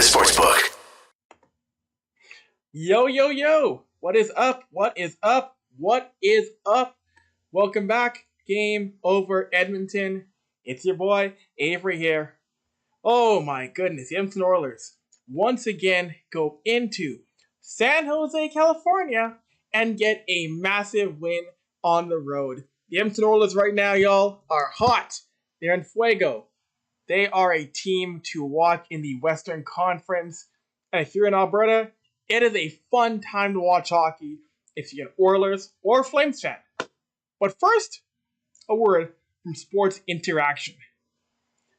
Florida Sportsbook. Yo, yo, yo! What is up? What is up? What is up? Welcome back. Game over Edmonton. It's your boy, Avry here. Oh my goodness, the Edmonton Oilers once again go into San Jose, California and get a massive win on the road. The Edmonton Oilers right now, y'all, are hot. They're in fuego. They are a team to watch in the Western Conference. And if you're in Alberta, it is a fun time to watch hockey if you're an Oilers or Flames fan. But first, a word from Sports Interaction.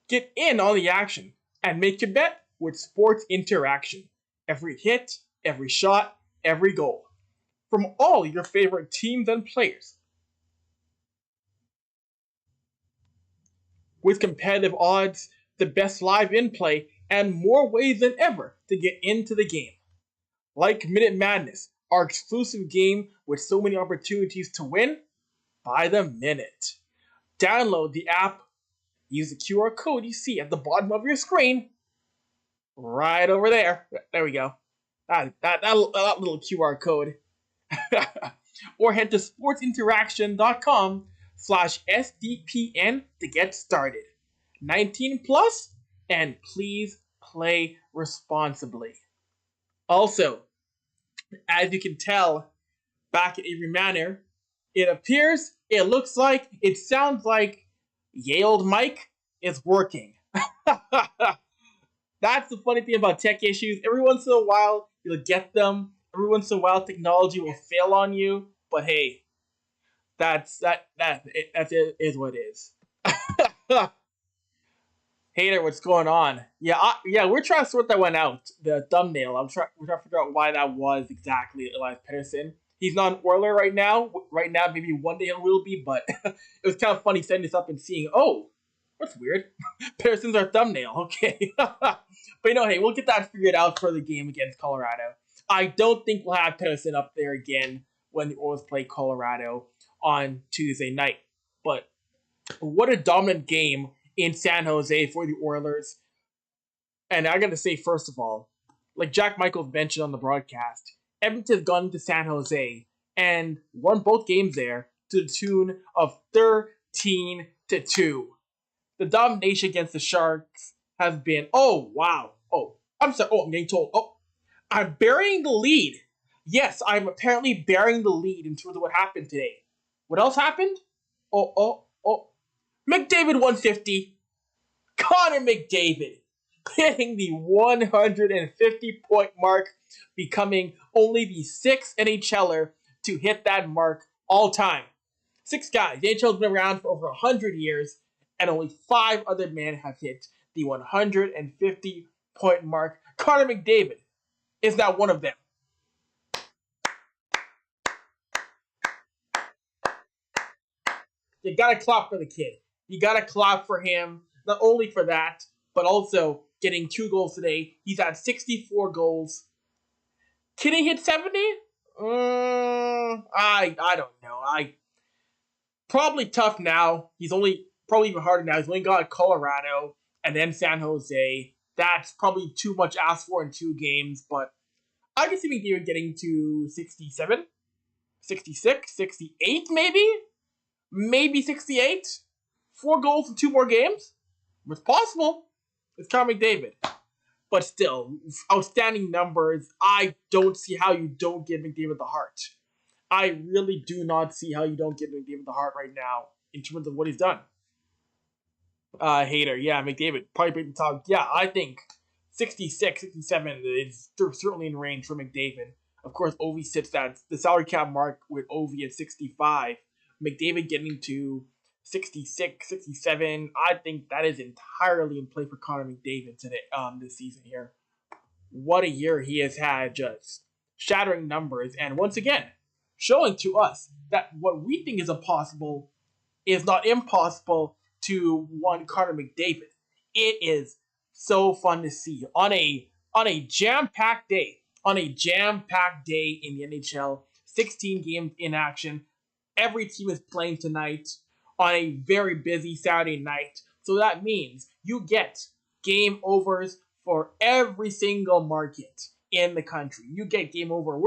Get in on the action and make your bet with Sports Interaction. Every hit, every shot, every goal. From all your favorite teams and players. With competitive odds, the best live in-play, and more ways than ever to get into the game. Like Minute Madness, our exclusive game with so many opportunities to win by the minute. Download the app, use the QR code you see at the bottom of your screen, right over there. There we go. That little QR code. Or head to sportsinteraction.com/SDPN to get started. 19 plus, and please play responsibly. Also, as you can tell, back at Avry Manor, it appears, it looks like, it sounds like Ye Old Mike is working. That's the funny thing about tech issues. Every once in a while, you'll get them. Every once in a while, technology will fail on you. But hey, that is what it is. Hater, what's going on? Yeah, we're trying to sort that one out. The thumbnail. We're trying to figure out why that was exactly Elias Pettersson. He's not an Oiler right now. Right now, maybe one day he will be, but it was kind of funny setting this up and seeing, oh, that's weird. Pettersson's our thumbnail. Okay. But hey, we'll get that figured out for the game against Colorado. I don't think we'll have Pettersson up there again when the Oilers play Colorado on Tuesday night. But what a dominant game in San Jose for the Oilers. And I gotta say, first of all, like Jack Michaels mentioned on the broadcast, Edmonton's gone to San Jose and won both games there to the tune of 13-2. The domination against the Sharks has been, oh, wow. Oh, I'm sorry. Oh, I'm getting told. Oh, I'm burying the lead. Yes, I'm apparently burying the lead in terms of what happened today. What else happened? Oh. McDavid 150. Connor McDavid hitting the 150-point mark, becoming only the 6th NHLer to hit that mark all time. 6 guys. The NHL's been around for over 100 years, and only 5 other men have hit the 150-point mark. Connor McDavid is now one of them. You gotta clap for the kid. You gotta clap for him, not only for that, but also getting 2 goals today. He's had 64 goals. Can he hit 70? I don't know. Probably tough now. He's probably even harder now. He's only got Colorado and then San Jose. That's probably too much asked for in 2 games, but I can see McDavid getting to 67, 66, 68 maybe? Maybe 68? 4 goals in 2 more games? It's possible. It's Connor McDavid. But still, outstanding numbers. I don't see how you don't give McDavid the heart. I really do not see how you don't give McDavid the heart right now in terms of what he's done. Hater, yeah, McDavid probably break the top. Yeah, I think 66, 67 is certainly in range for McDavid. Of course, Ovi sits at the salary cap mark with Ovi at 65. McDavid getting to 66, 67. I think that is entirely in play for Connor McDavid today, this season here. What a year he has had, just shattering numbers, and once again, showing to us that what we think is impossible is not impossible to one Connor McDavid. It is so fun to see on a jam-packed day, in the NHL. 16 games in action. Every team is playing tonight on a very busy Saturday night. So that means you get game overs for every single market in the country. You get Game Over.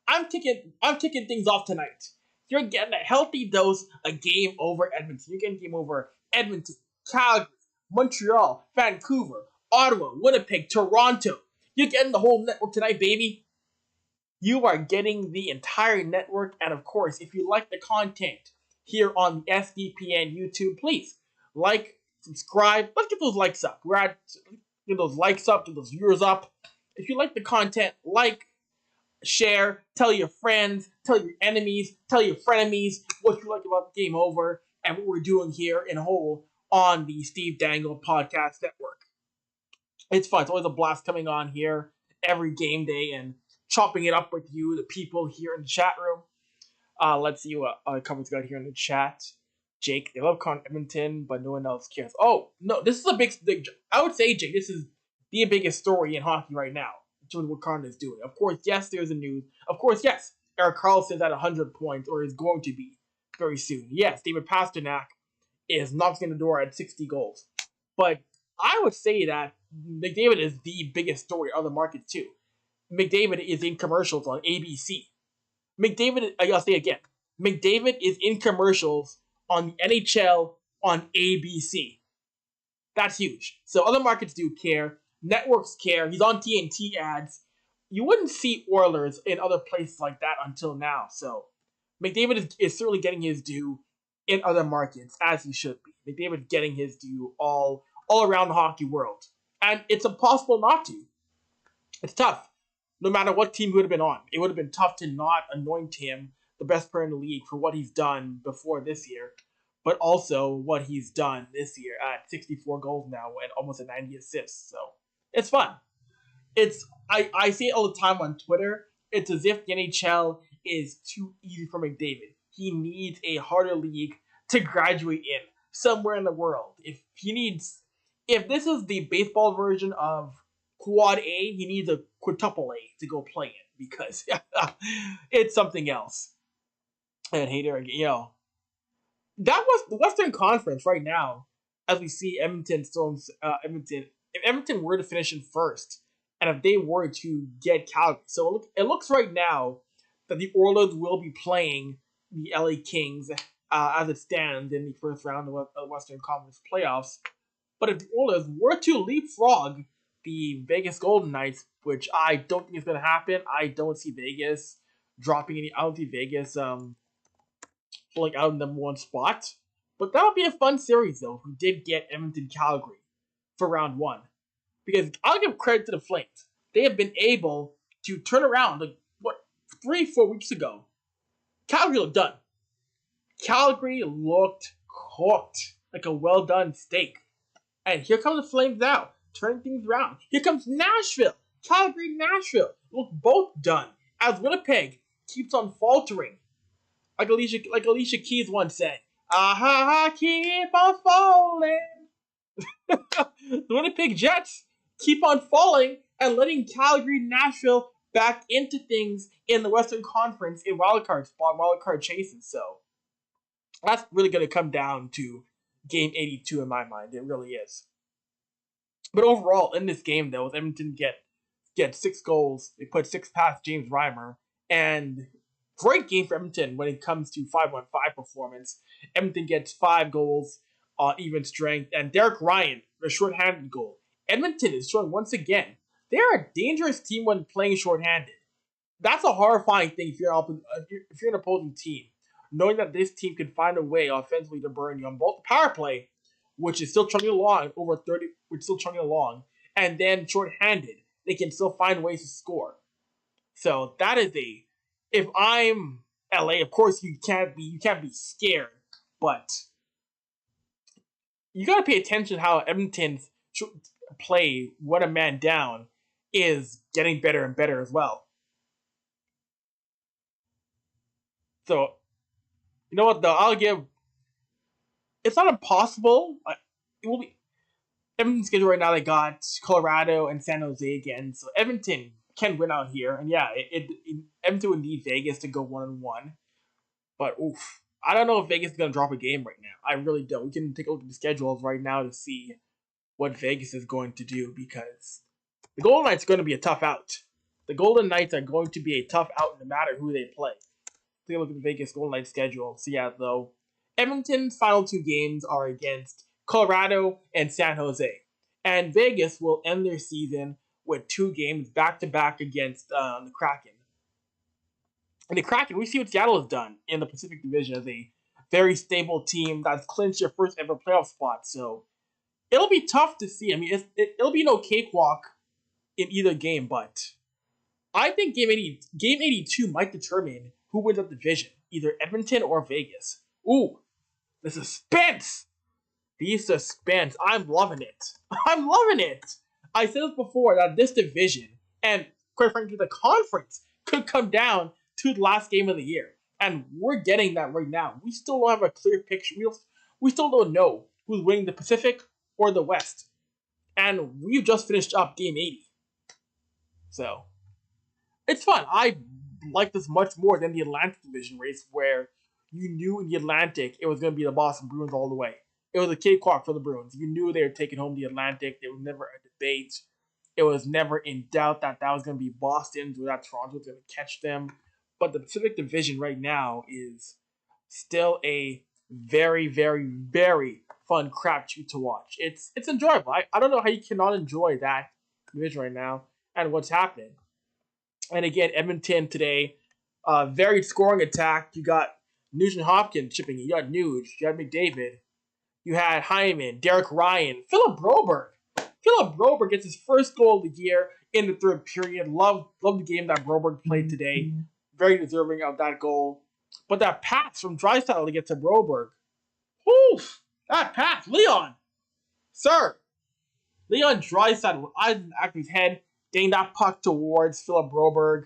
I'm kicking things off tonight. You're getting a healthy dose of Game Over Edmonton. You're getting Game Over Edmonton, Calgary, Montreal, Vancouver, Ottawa, Winnipeg, Toronto. You're getting the whole network tonight, baby. You are getting the entire network, and of course, if you like the content here on the SDPN YouTube, please like, subscribe. Let's get those likes up. Get those likes up, get those viewers up. If you like the content, like, share, tell your friends, tell your enemies, tell your frenemies what you like about Game Over and what we're doing here in whole on the Steve Dangle Podcast Network. It's fun. It's always a blast coming on here every game day and chopping it up with you, the people here in the chat room. Let's see what comments got here in the chat. Jake, they love Edmonton, but no one else cares. Oh, no, this is a big I would say, Jake, this is the biggest story in hockey right now. What Carter is doing. Of course, yes, there's a news. Of course, yes, Erik Karlsson's at 100 points, or is going to be very soon. Yes, David Pastrnak is knocking the door at 60 goals. But I would say that McDavid is the biggest story of the market, too. McDavid is in commercials on ABC. I'll say again, McDavid is in commercials on the NHL on ABC. That's huge. So other markets do care. Networks care. He's on TNT ads. You wouldn't see Oilers in other places like that until now. So McDavid is certainly getting his due in other markets, as he should be. McDavid's getting his due all around the hockey world. And it's impossible not to. It's tough. No matter what team he would have been on, it would have been tough to not anoint him the best player in the league for what he's done before this year, but also what he's done this year at 64 goals now and almost 90 assists. So it's fun. I see it all the time on Twitter. It's as if the NHL is too easy for McDavid. He needs a harder league to graduate in somewhere in the world. If this is the baseball version of Quad A, he needs a quintuple A to go play it because it's something else. And Hater, that was the Western Conference right now. As we see Edmonton, if Edmonton were to finish in first, and if they were to get Calgary, so it looks right now that the Oilers will be playing the LA Kings as it stands in the first round of the Western Conference playoffs. But if the Oilers were to leapfrog the Vegas Golden Knights, which I don't think is going to happen, I don't see Vegas dropping any. I don't see Vegas pulling out in number one spot. But that would be a fun series, though, if we did get Edmonton Calgary for round one. Because I'll give credit to the Flames. They have been able to turn around, 3-4 weeks ago. Calgary looked done. Calgary looked cooked, like a well-done steak. And here come the Flames now, turning things around. Here comes Nashville. Calgary, Nashville look both done. As Winnipeg keeps on faltering. Like Alicia Keys once said, "Ah, keep on falling." The Winnipeg Jets keep on falling and letting Calgary, Nashville back into things in the Western Conference in wildcard chases. So that's really going to come down to game 82 in my mind. It really is. But overall, in this game, though, Edmonton get 6 goals. They put 6 past James Reimer. And great game for Edmonton when it comes to 5-1-5 performance. Edmonton gets 5 goals on even strength. And Derek Ryan, a shorthanded goal. Edmonton is showing once again, they're a dangerous team when playing shorthanded. That's a horrifying thing if you're an opposing team. Knowing that this team can find a way offensively to burn you on both the power play, which is still chugging along, and then shorthanded, they can still find ways to score. So that is if I'm LA, of course you can't be scared, but you gotta pay attention how Edmonton's play when a man down is getting better and better as well. So, you know what, though? It's not impossible. It will be. Edmonton's schedule right now, they got Colorado and San Jose again. So, Edmonton can win out here. And yeah, Edmonton would need Vegas to go 1-1. But, oof. I don't know if Vegas is going to drop a game right now. I really don't. We can take a look at the schedules right now to see what Vegas is going to do, because the Golden Knights are going to be a tough out. The Golden Knights are going to be a tough out no matter who they play. Take a look at the Vegas Golden Knights schedule. So yeah, though, Edmonton's final 2 games are against Colorado and San Jose. And Vegas will end their season with 2 games back-to-back against the Kraken. And the Kraken, we see what Seattle has done in the Pacific Division as a very stable team that's clinched their first ever playoff spot. So it'll be tough to see. I mean, it'll be no cakewalk in either game, but I think game 82 might determine who wins that division, either Edmonton or Vegas. Ooh, the suspense! The suspense. I'm loving it. I'm loving it. I said this before, that this division, and quite frankly, the conference, could come down to the last game of the year. And we're getting that right now. We still don't have a clear picture. We still don't know who's winning the Pacific or the West. And we've just finished up game 80. So, it's fun. I like this much more than the Atlantic Division race, where you knew in the Atlantic it was going to be the Boston Bruins all the way. It was a cakewalk for the Bruins. You knew they were taking home the Atlantic. There was never a debate. It was never in doubt that was going to be Boston's or that Toronto was going to catch them. But the Pacific Division right now is still a very, very, very fun crapshoot to watch. It's enjoyable. I don't know how you cannot enjoy that division right now and what's happening. And again, Edmonton today, very scoring attack. You got Nugent-Hopkins chipping in. You got Nuge. You got McDavid. You had Hyman, Derek Ryan, Philip Broberg. Philip Broberg gets his first goal of the year in the third period. Love the game that Broberg played today. Very deserving of that goal. But that pass from Draisaitl to get to Broberg. Oof! That pass, Leon! Sir! Leon Draisaitl with eyes in the back of his head, getting that puck towards Philip Broberg.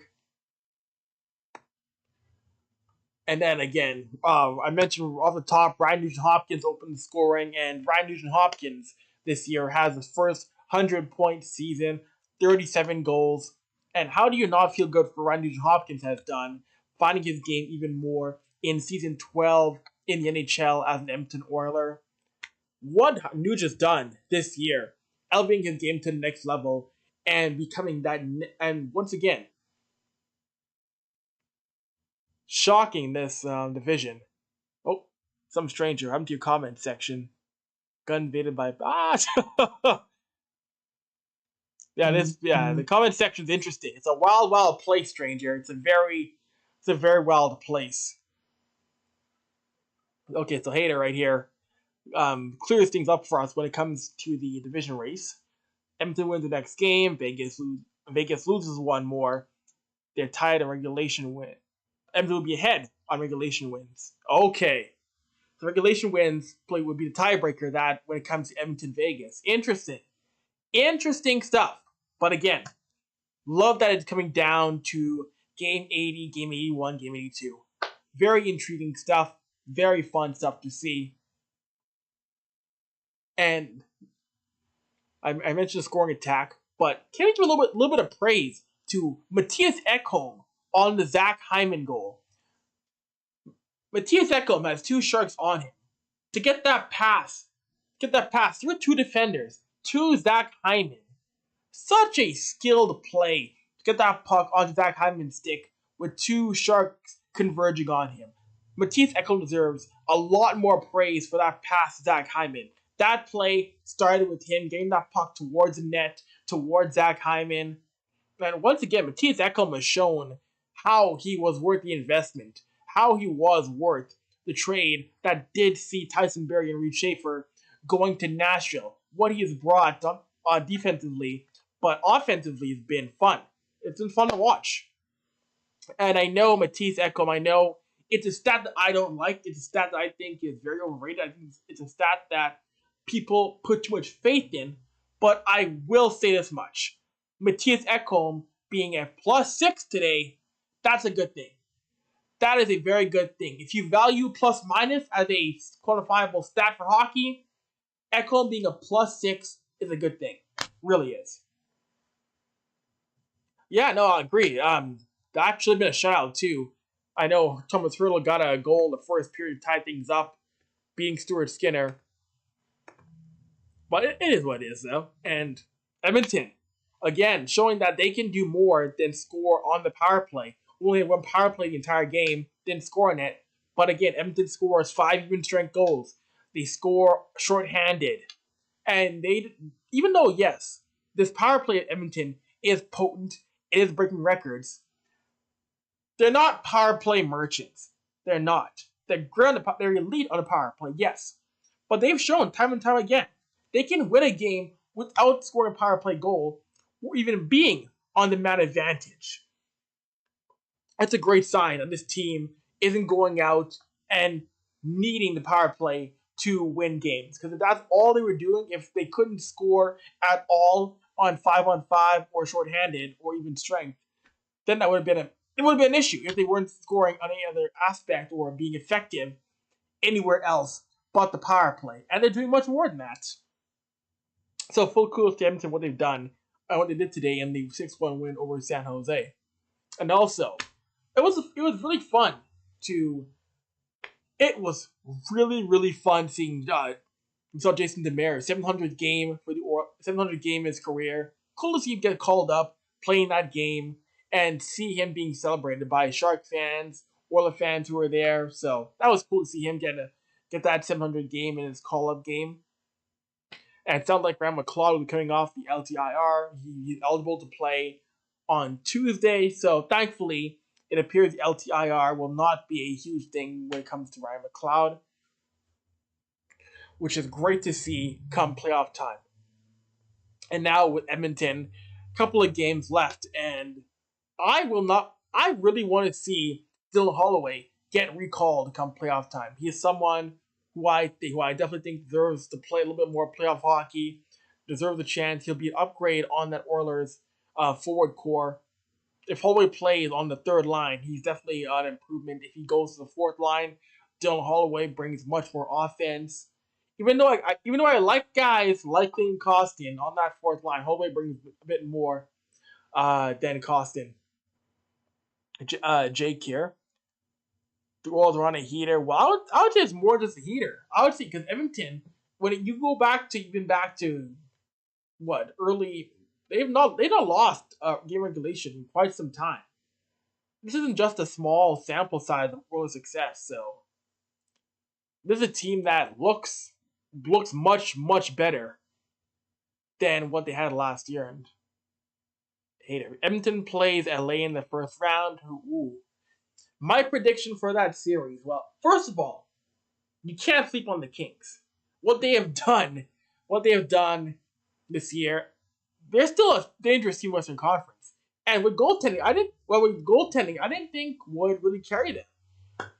And then again, I mentioned off the top, Ryan Nugent-Hopkins opened the scoring, and Ryan Nugent-Hopkins this year has his first 100-point season, 37 goals. And how do you not feel good for Ryan Nugent-Hopkins has done, finding his game even more in season 12 in the NHL as an Edmonton Oiler? What Nugent's done this year, elevating his game to the next level and becoming that, and once again, shocking this division. Oh, some stranger. Come to your comment section. Gun invaded by the comment section's interesting. It's a wild, wild place, stranger. It's a very wild place. Okay, so Hater right here clears things up for us when it comes to the division race. Edmonton wins the next game. Vegas loses one more. They're tied in regulation win. Edmonton will be ahead on regulation wins. Okay. The regulation wins play would be the tiebreaker that when it comes to Edmonton Vegas. Interesting stuff. But again, love that it's coming down to game 80, game 81, game 82. Very intriguing stuff. Very fun stuff to see. And I mentioned the scoring attack, but can we give a little bit of praise to Mattias Ekholm on the Zach Hyman goal? Mattias Ekholm has 2 Sharks on him. To get that pass through 2 defenders to Zach Hyman. Such a skilled play to get that puck onto Zach Hyman's stick with 2 Sharks converging on him. Mattias Ekholm deserves a lot more praise for that pass to Zach Hyman. That play started with him getting that puck towards the net, towards Zach Hyman. And once again, Mattias Ekholm has shown how he was worth the investment, how he was worth the trade that did see Tyson Barrie and Reed Schaefer going to Nashville. What he has brought defensively, but offensively has been fun. It's been fun to watch. And I know Mattias Ekholm, I know it's a stat that I don't like. It's a stat that I think is very overrated. I think it's a stat that people put too much faith in. But I will say this much. Mattias Ekholm being a +6 today, that's a good thing. That is a very good thing. If you value plus minus as a quantifiable stat for hockey, Ekholm being a +6 is a good thing. Really is. Yeah, no, I agree. That actually been a shutout too. I know Thomas Hurdle got a goal in the first period to tie things up, beating Stuart Skinner. But it is what it is, though. And Edmonton, again, showing that they can do more than score on the power play. Only had one power play the entire game, didn't score on it. But again, Edmonton scores 5 even strength goals. They score shorthanded. And they, even though, yes, this power play at Edmonton is potent, it is breaking records, they're not power play merchants. They're not. They're elite on the power play, yes. But they've shown time and time again they can win a game without scoring a power play goal or even being on the man advantage. That's a great sign that this team isn't going out and needing the power play to win games. Because if that's all they were doing, if they couldn't score at all on 5-on-5 or shorthanded or even strength, then that would have been an issue if they weren't scoring on any other aspect or being effective anywhere else but the power play. And they're doing much more than that. So full kudos to Edmonton, what they've done and what they did today in the 6-1 win over San Jose. And also, it was really fun to. It was really fun seeing. We saw Jason Demers 700th game for the 700th game in his career. Cool to see him get called up, playing that game, and see him being celebrated by Shark fans, Oilers fans who were there. So that was cool to see him get that 700th game in his call-up game. And it sounds like Graham McLeod will be coming off the LTIR. He's eligible to play on Tuesday. So thankfully, it appears the LTIR will not be a huge thing when it comes to Ryan McLeod, which is great to see come playoff time. And now with Edmonton, a couple of games left, and I really want to see Dylan Holloway get recalled come playoff time. He is someone who I definitely think deserves to play a little bit more playoff hockey, deserves a chance. He'll be an upgrade on that Oilers forward core. If Holloway plays on the third line, he's definitely an improvement. If he goes to the fourth line, Dylan Holloway brings much more offense. Even though I like guys like Clayton Costin on that fourth line, Holloway brings a bit more than Costin. Jake here. The Oilers are on a heater. Well, I would say it's more just a heater. I would say because Edmonton, when you go back to what early, they've not lost game regulation in quite some time. This isn't just a small sample size of Oilers' success. So this is a team that looks much better than what they had last year. And hater. Edmonton plays LA in the first round. My prediction for that series, well, first of all, you can't sleep on the Kings. What they have done this year, they're still a dangerous team in Western Conference. And with goaltending, I didn't think would really carry them.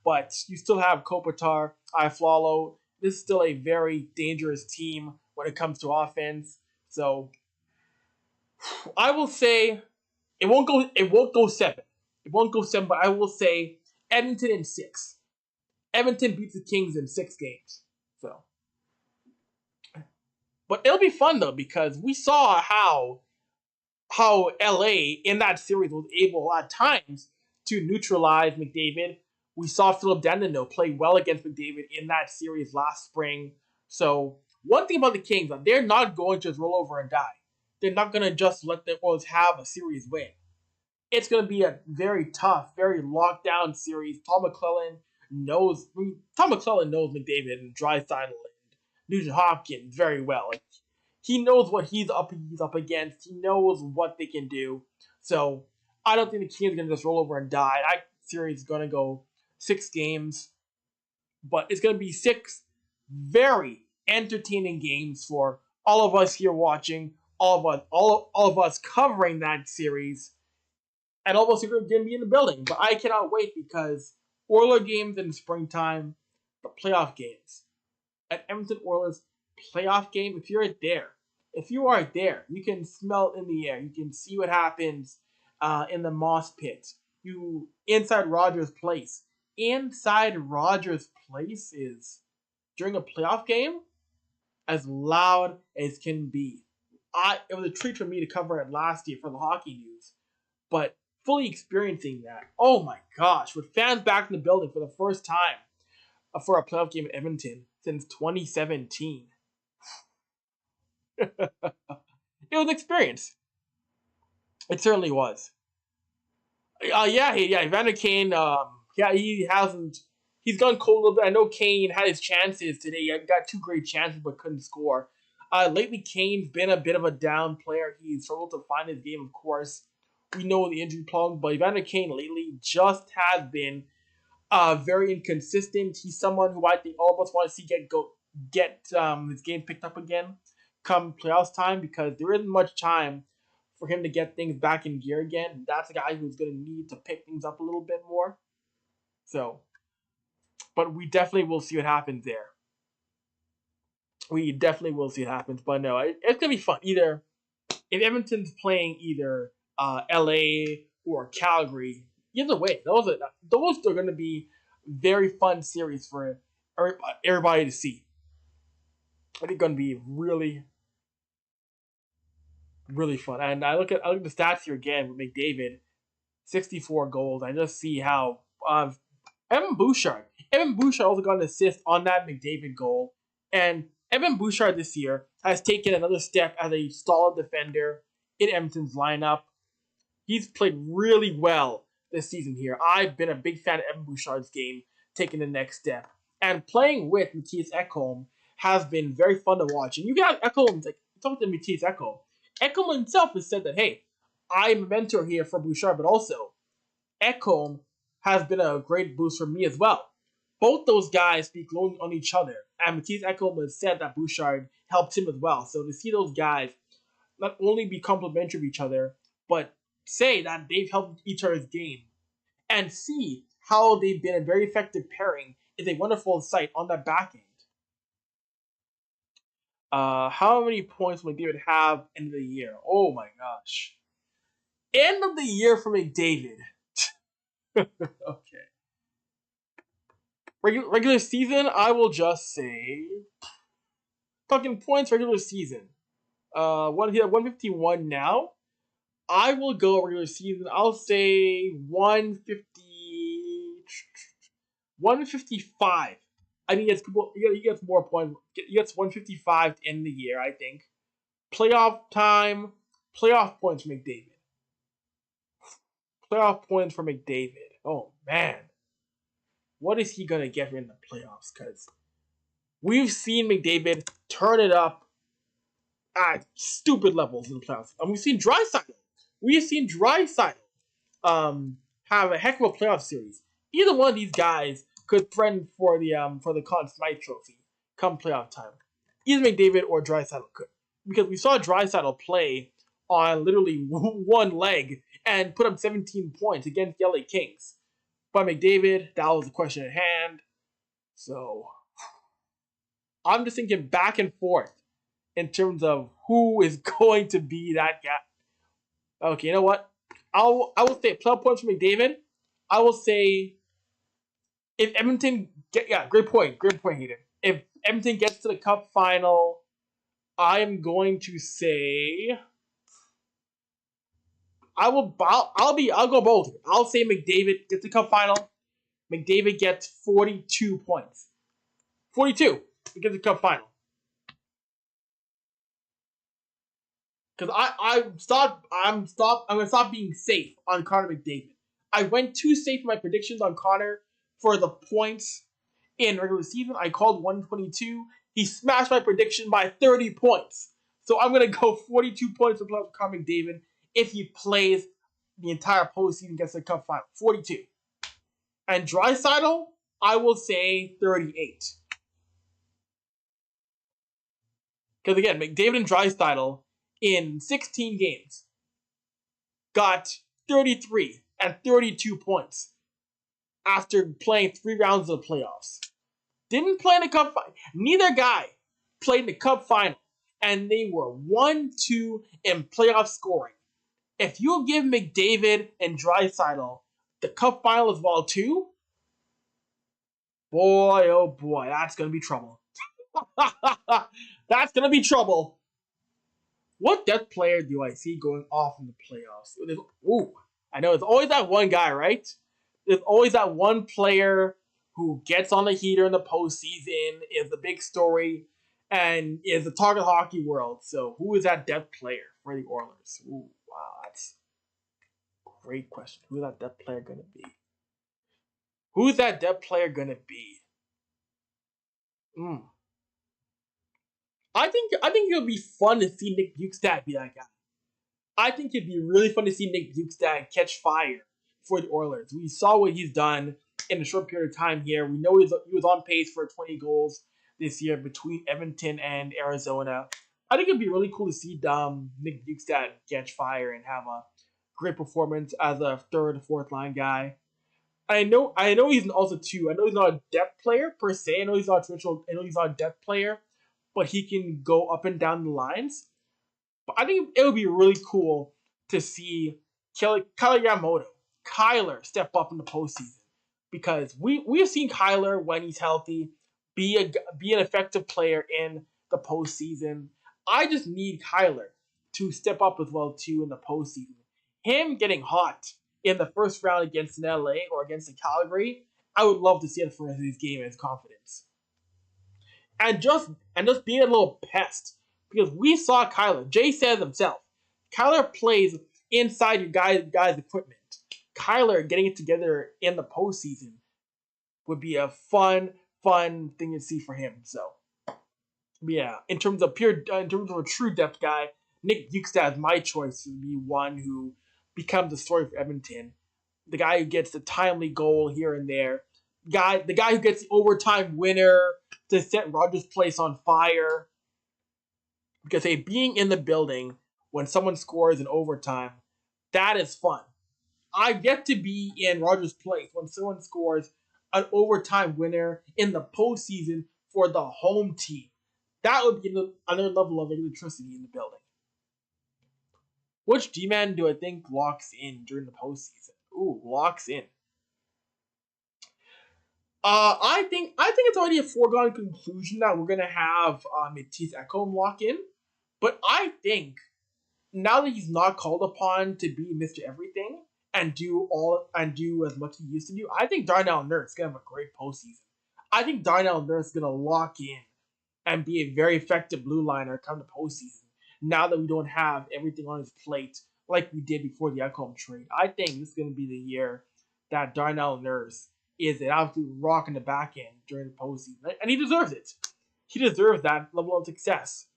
But you still have Kopitar, Iaflalo. This is still a very dangerous team when it comes to offense. So I will say it won't go 7. It won't go 7, but I will say Edmonton in 6. Edmonton beats the Kings in 6 games. So, but it'll be fun though because we saw how LA in that series was able at times to neutralize McDavid. We saw Philip Danault play well against McDavid in that series last spring. So one thing about the Kings, they're not going to just roll over and die. They're not going to just let the Oilers have a series win. It's going to be a very tough, very locked down series. Tom McClellan knows McDavid and Draisaitl and Nugent-Hopkins very well. He knows what he's up against. He knows what they can do. So I don't think the Kings are going to just roll over and die. That series is going to go 6 games, but it's going to be 6 very entertaining games for all of us here watching, all of us covering that series. And all of us are going to be in the building. But I cannot wait because Oilers games in the springtime, the playoff games. An Edmonton Oilers playoff game, if you are there, you can smell it in the air. You can see what happens in the moss pit. Inside Rogers Place. Inside Rogers Place is, during a playoff game, as loud as can be. It was a treat for me to cover it last year for the Hockey News. But fully experiencing that. Oh my gosh, with fans back in the building for the first time for a playoff game in Edmonton since 2017. It was an experience. It certainly was. Evander Kane. He hasn't. He's gone cold a little bit. I know Kane had his chances today. He got two great chances but couldn't score. Lately, Kane's been a bit of a down player. He's struggled to find his game, of course. We know the injury problem, but Evander Kane lately just has been very inconsistent. He's someone who I think all of us want to see get his game picked up again come playoffs time, because there isn't much time for him to get things back in gear again. That's a guy who's going to need to pick things up a little bit more. So, but we definitely will see what happens there. We definitely will see what happens. But no, it's going to be fun. Either if Edmonton's playing either LA or Calgary, either way, those are going to be very fun series for everybody to see. I think going to be really, really fun. And I look at the stats here again with McDavid, 64 goals. I just see how Evan Bouchard also got an assist on that McDavid goal. And Evan Bouchard this year has taken another step as a solid defender in Edmonton's lineup. He's played really well this season here. I've been a big fan of Evan Bouchard's game, taking the next step. And playing with Mattias Ekholm has been very fun to watch. And you got Ekholm, talking to Mattias Ekholm. Ekholm himself has said that, hey, I'm a mentor here for Bouchard, but also Ekholm has been a great boost for me as well. Both those guys speak glowing on each other, and Mattias Ekholm has said that Bouchard helped him as well. So to see those guys not only be complimentary of each other, but say that they've helped each other's game, and see how they've been a very effective pairing is a wonderful sight on that back end. How many points will McDavid have end of the year? Oh my gosh. End of the year for McDavid. Okay. Regular season, I will just say, talking points regular season. He had 151 now. I will go regular season. I'll say 155. I think he gets more points. He gets 155 to end the year, I think. Playoff time, playoff points for McDavid. Playoff points for McDavid. Oh man. What is he gonna get in the playoffs? Because we've seen McDavid turn it up at stupid levels in the playoffs. And we've seen Draisaitl. Have a heck of a playoff series. Either one of these guys could threaten for the Conn Smythe Trophy come playoff time. Either McDavid or Draisaitl could, because we saw Draisaitl play on literally one leg and put up 17 points against the LA Kings. But McDavid, that was the question at hand. So I'm just thinking back and forth in terms of who is going to be that guy. Okay, you know what? I will say playoff points for McDavid. I will say if Edmonton great point, Hayden. If Edmonton gets to the Cup final, I'm going to say I'll go bold. I'll say McDavid gets the Cup final. McDavid gets 42 points. 42 to get the Cup final. Because I'm gonna stop being safe on Connor McDavid. I went too safe in my predictions on Connor for the points in regular season. I called 122. He smashed my prediction by 30 points. So I'm gonna go 42 points for Connor McDavid if he plays the entire postseason, gets the Cup final. 42. And Draisaitl, I will say 38. Because again, McDavid and Draisaitl in 16 games got 33 and 32 points after playing 3 rounds of the playoffs. Didn't play in the Cup final. Neither guy played in the Cup final, and they were 1-2 in playoff scoring. If you give McDavid and Draisaitl the Cup final as well too, boy, oh boy, that's going to be trouble. That's going to be trouble. What depth player do I see going off in the playoffs? I know there's always that one guy, right? There's always that one player who gets on the heater in the postseason, is the big story, and is the talk of the hockey world. So who is that depth player for the Oilers? Ooh, wow, that's a great question. Who's that depth player going to be? Who's that depth player going to be? Mm. I think it would be fun to see Nick Bjugstad be that guy. I think it'd be really fun to see Nick Bjugstad catch fire for the Oilers. We saw what he's done in a short period of time here. We know he was on pace for 20 goals this year between Edmonton and Arizona. I think it'd be really cool to see Nick Bjugstad catch fire and have a great performance as a third or fourth line guy. I know he's also too. I know he's not a depth player per se. I know he's not a depth player, but he can go up and down the lines. But I think it would be really cool to see Kyler Yamamoto, Kyler, step up in the postseason, because we've seen Kyler when he's healthy be an effective player in the postseason. I just need Kyler to step up as well too in the postseason. Him getting hot in the first round against an LA or against a Calgary, I would love to see it for his game and his confidence. And just being a little pest. Because we saw Kyler. Jay says himself. Kyler plays inside your guy's equipment. Kyler getting it together in the postseason would be a fun thing to see for him. So, yeah, in terms of a true depth guy, Nick Bjugstad is my choice to be one who becomes a story for Edmonton. The guy who gets the timely goal here and there. The guy who gets the overtime winner to set Rogers' Place on fire. Because being in the building when someone scores in overtime, that is fun. I get to be in Rogers' Place when someone scores an overtime winner in the postseason for the home team. That would be another level of electricity in the building. Which D-man do I think locks in during the postseason? Ooh, locks in. I think it's already a foregone conclusion that we're gonna have Matisse Ekholm lock in. But I think now that he's not called upon to be Mr. Everything and do as much as he used to do, I think Darnell Nurse is gonna have a great postseason. I think Darnell Nurse is gonna lock in and be a very effective blue liner come the postseason. Now that we don't have everything on his plate like we did before the Ekholm trade, I think this is gonna be the year that Darnell Nurse is an absolute rock in the back end during the postseason, and he deserves it. He deserves that level of success.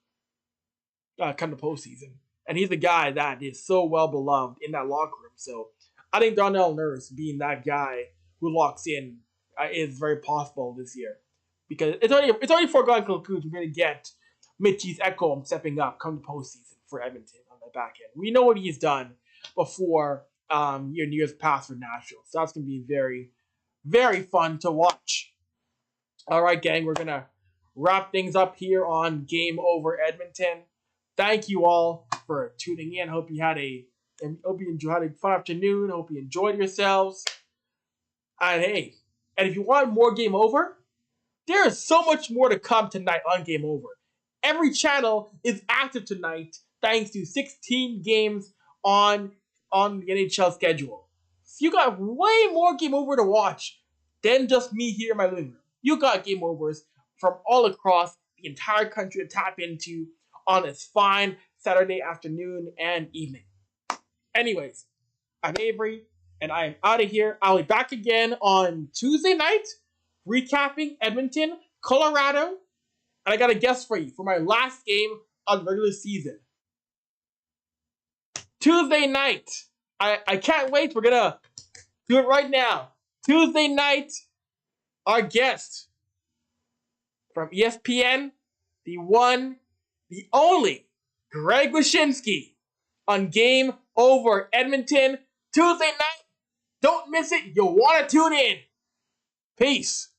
Come to postseason. And he's a guy that is so well beloved in that locker room. So I think Darnell Nurse being that guy who locks in is very possible this year. Because it's already foregone conclusion we're going to get Matisse Ekholm stepping up come to postseason for Edmonton on the back end. We know what he's done before years past for Nashville. So that's going to be very, very fun to watch. All right, gang, we're going to wrap things up here on Game Over Edmonton. Thank you all for tuning in. Hope you had a fun afternoon. Hope you enjoyed yourselves. And hey, if you want more Game Over, there is so much more to come tonight on Game Over. Every channel is active tonight thanks to 16 games on the NHL schedule. So you got way more Game Over to watch than just me here in my living room. You got Game Overs from all across the entire country to tap into on this fine Saturday afternoon and evening. Anyways, I'm Avery, and I am out of here. I'll be back again on Tuesday night, recapping Edmonton, Colorado, and I got a guest for you for my last game of the regular season. Tuesday night. I can't wait. We're going to do it right now. Tuesday night, our guest from ESPN, the one, the only Greg Wyshynski on Game Over Edmonton Tuesday night. Don't miss it. You'll want to tune in. Peace.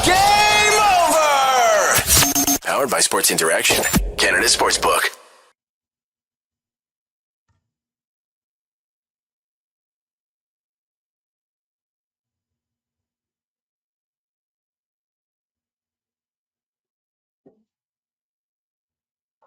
Game over! Powered by Sports Interaction, Canada Sportsbook.